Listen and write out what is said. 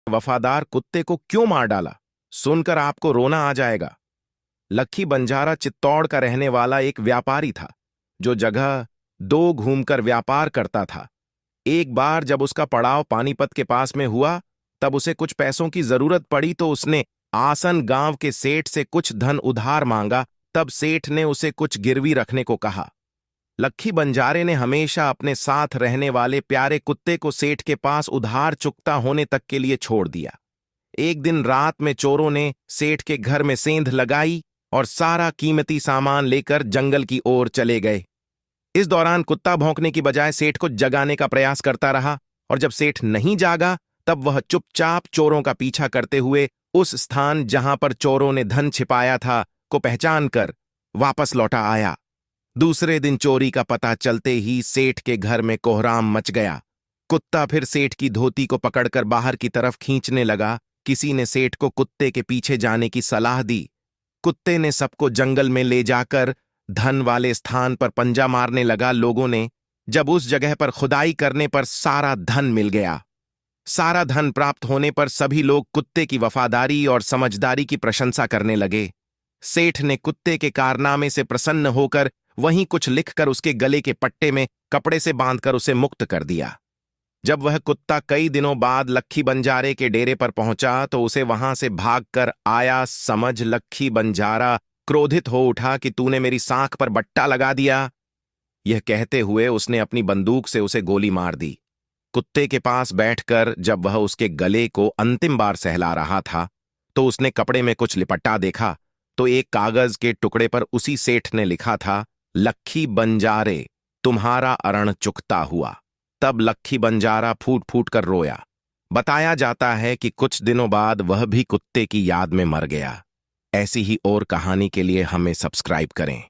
वफादार कुत्ते को क्यों मार डाला, सुनकर आपको रोना आ जाएगा। लक्खी बंजारा चित्तौड़ का रहने वाला एक व्यापारी था जो जगह दो घूमकर व्यापार करता था। एक बार जब उसका पड़ाव पानीपत के पास में हुआ, तब उसे कुछ पैसों की जरूरत पड़ी तो उसने आसन गांव के सेठ से कुछ धन उधार मांगा। तब सेठ ने उसे कुछ गिरवी रखने को कहा। लक्खी बंजारे ने हमेशा अपने साथ रहने वाले प्यारे कुत्ते को सेठ के पास उधार चुकता होने तक के लिए छोड़ दिया। एक दिन रात में चोरों ने सेठ के घर में सेंध लगाई और सारा कीमती सामान लेकर जंगल की ओर चले गए। इस दौरान कुत्ता भौंकने की बजाय सेठ को जगाने का प्रयास करता रहा और जब सेठ नहीं जागा तब वह चुपचाप चोरों का पीछा करते हुए उस स्थान जहां पर चोरों ने धन छिपाया था को पहचान कर वापस लौटा आया। दूसरे दिन चोरी का पता चलते ही सेठ के घर में कोहराम मच गया। कुत्ता फिर सेठ की धोती को पकड़कर बाहर की तरफ खींचने लगा। किसी ने सेठ को कुत्ते के पीछे जाने की सलाह दी। कुत्ते ने सबको जंगल में ले जाकर धन वाले स्थान पर पंजा मारने लगा। लोगों ने जब उस जगह पर खुदाई करने पर सारा धन मिल गया। सारा धन प्राप्त होने पर सभी लोग कुत्ते की वफादारी और समझदारी की प्रशंसा करने लगे। सेठ ने कुत्ते के कारनामे से प्रसन्न होकर वहीं कुछ लिखकर उसके गले के पट्टे में कपड़े से बांधकर उसे मुक्त कर दिया। जब वह कुत्ता कई दिनों बाद लक्खी बंजारे के डेरे पर पहुंचा तो उसे वहां से भागकर आया समझ लक्खी बंजारा क्रोधित हो उठा कि तूने मेरी साख पर बट्टा लगा दिया। यह कहते हुए उसने अपनी बंदूक से उसे गोली मार दी। कुत्ते के पास बैठकर जब वह उसके गले को अंतिम बार सहला रहा था तो उसने कपड़े में कुछ लिपटा देखा तो एक कागज के टुकड़े पर उसी सेठ ने लिखा था, लक्खी बंजारे तुम्हारा अरण चुकता हुआ। तब लक्खी बंजारा फूट फूट कर रोया। बताया जाता है कि कुछ दिनों बाद वह भी कुत्ते की याद में मर गया। ऐसी ही और कहानी के लिए हमें सब्सक्राइब करें।